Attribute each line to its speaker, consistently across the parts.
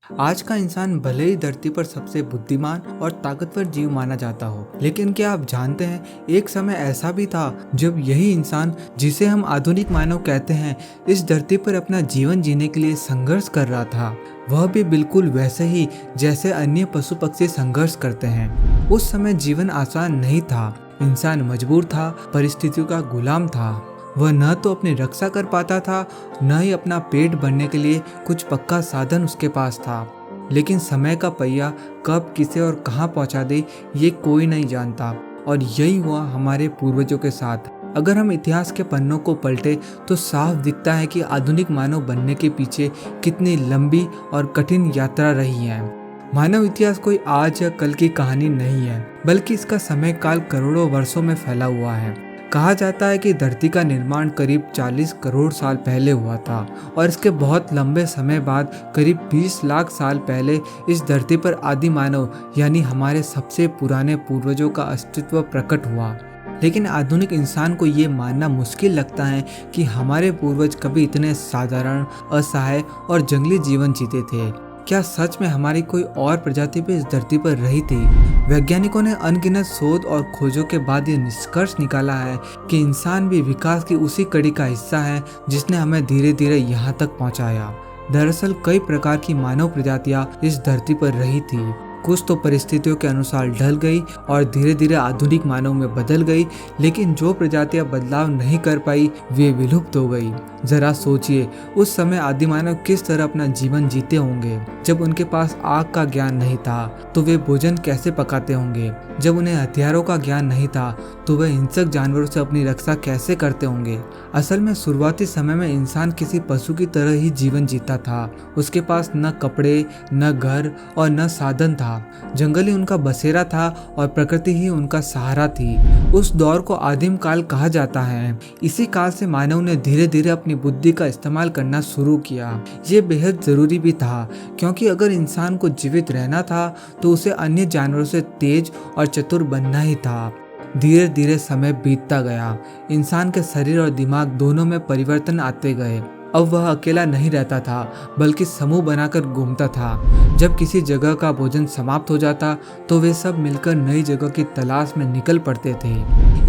Speaker 1: आज का इंसान भले ही धरती पर सबसे बुद्धिमान और ताकतवर जीव माना जाता हो, लेकिन क्या आप जानते हैं एक समय ऐसा भी था जब यही इंसान, जिसे हम आधुनिक मानव कहते हैं, इस धरती पर अपना जीवन जीने के लिए संघर्ष कर रहा था। वह भी बिल्कुल वैसे ही जैसे अन्य पशु पक्षी संघर्ष करते हैं। उस समय जीवन आसान नहीं था। इंसान मजबूर था, परिस्थितियों का गुलाम था। वह न तो अपनी रक्षा कर पाता था, न ही अपना पेट भरने के लिए कुछ पक्का साधन उसके पास था। लेकिन समय का पहिया कब, किसे और कहां पहुंचा दे, ये कोई नहीं जानता। और यही हुआ हमारे पूर्वजों के साथ। अगर हम इतिहास के पन्नों को पलटे तो साफ दिखता है कि आधुनिक मानव बनने के पीछे कितनी लंबी और कठिन यात्रा रही है। मानव इतिहास कोई आज या कल की कहानी नहीं है, बल्कि इसका समय काल करोड़ों वर्षों में फैला हुआ है। कहा जाता है कि धरती का निर्माण करीब 40 करोड़ साल पहले हुआ था और इसके बहुत लंबे समय बाद करीब 20 लाख साल पहले इस धरती पर आदि मानव यानी हमारे सबसे पुराने पूर्वजों का अस्तित्व प्रकट हुआ। लेकिन आधुनिक इंसान को ये मानना मुश्किल लगता है कि हमारे पूर्वज कभी इतने साधारण, असहाय और जंगली जीवन जीते थे। क्या सच में हमारी कोई और प्रजाति भी इस धरती पर रही थी? वैज्ञानिकों ने अनगिनत शोध और खोजों के बाद ये निष्कर्ष निकाला है कि इंसान भी विकास की उसी कड़ी का हिस्सा है जिसने हमें धीरे धीरे यहाँ तक पहुँचाया। दरअसल कई प्रकार की मानव प्रजातियाँ इस धरती पर रही थी। कुछ तो परिस्थितियों के अनुसार ढल गई और धीरे धीरे आधुनिक मानव में बदल गई, लेकिन जो प्रजातियां बदलाव नहीं कर पाई वे विलुप्त हो गई। जरा सोचिए, उस समय आदि मानव किस तरह अपना जीवन जीते होंगे। जब उनके पास आग का ज्ञान नहीं था तो वे भोजन कैसे पकाते होंगे। जब उन्हें हथियारों का ज्ञान नहीं था तो वे हिंसक जानवरों से अपनी रक्षा कैसे करते होंगे। असल में शुरुआती समय में इंसान किसी पशु की तरह ही जीवन जीता था। उसके पास न कपड़े, न घर और न साधन था। जंगल ही उनका बसेरा था और प्रकृति ही उनका सहारा थी। उस दौर को आदिम काल कहा जाता है। इसी काल से मानव ने धीरे धीरे अपनी बुद्धि का इस्तेमाल करना शुरू किया। ये बेहद जरूरी भी था, क्योंकि अगर इंसान को जीवित रहना था तो उसे अन्य जानवरों से तेज और चतुर बनना ही था। धीरे धीरे समय बीतता गया। इंसान के शरीर और दिमाग दोनों में परिवर्तन आते गए। अब वह अकेला नहीं रहता था, बल्कि समूह बनाकर घूमता था। जब किसी जगह का भोजन समाप्त हो जाता तो वे सब मिलकर नई जगह की तलाश में निकल पड़ते थे।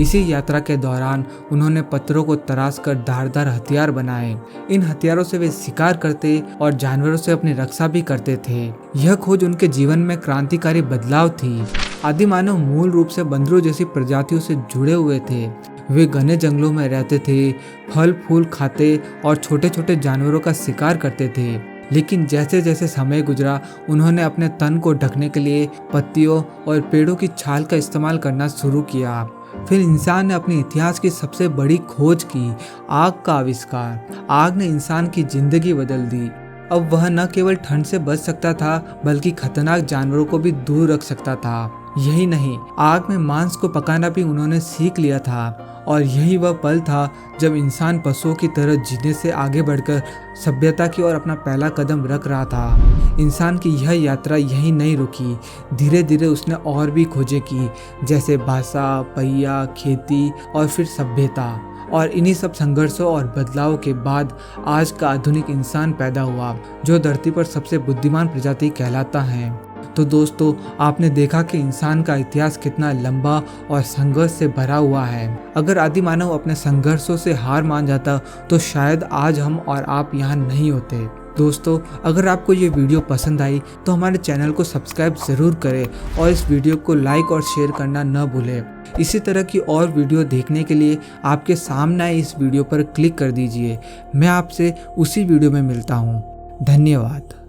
Speaker 1: इसी यात्रा के दौरान उन्होंने पत्थरों को तराश कर धारदार हथियार बनाए। इन हथियारों से वे शिकार करते और जानवरों से अपनी रक्षा भी करते थे। यह खोज उनके जीवन में क्रांतिकारी बदलाव थी। आदि मानव मूल रूप से बंदरों जैसी प्रजातियों से जुड़े हुए थे। वे घने जंगलों में रहते थे, फल फूल खाते और छोटे छोटे जानवरों का शिकार करते थे। लेकिन जैसे जैसे समय गुजरा, उन्होंने अपने तन को ढकने के लिए पत्तियों और पेड़ों की छाल का इस्तेमाल करना शुरू किया। फिर इंसान ने अपने इतिहास की सबसे बड़ी खोज की, आग का आविष्कार। आग ने इंसान की जिंदगी बदल दी। अब वह न केवल ठंड से बच सकता था, बल्कि खतरनाक जानवरों को भी दूर रख सकता था। यही नहीं, आग में मांस को पकाना भी उन्होंने सीख लिया था। और यही वह पल था जब इंसान पशुओं की तरह जीने से आगे बढ़कर सभ्यता की ओर अपना पहला कदम रख रहा था। इंसान की यह यात्रा यहीं नहीं रुकी। धीरे धीरे उसने और भी खोजें की, जैसे भाषा, पहिया, खेती और फिर सभ्यता। और इन्हीं सब संघर्षों और बदलाव के बाद आज का आधुनिक इंसान पैदा हुआ, जो धरती पर सबसे बुद्धिमान प्रजाति कहलाता है। तो दोस्तों, आपने देखा कि इंसान का इतिहास कितना लंबा और संघर्ष से भरा हुआ है। अगर आदि मानव अपने संघर्षों से हार मान जाता तो शायद आज हम और आप यहाँ नहीं होते। दोस्तों, अगर आपको ये वीडियो पसंद आई तो हमारे चैनल को सब्सक्राइब ज़रूर करें और इस वीडियो को लाइक और शेयर करना न भूलें। इसी तरह की और वीडियो देखने के लिए आपके सामने आए इस वीडियो पर क्लिक कर दीजिए। मैं आपसे उसी वीडियो में मिलता हूँ। धन्यवाद।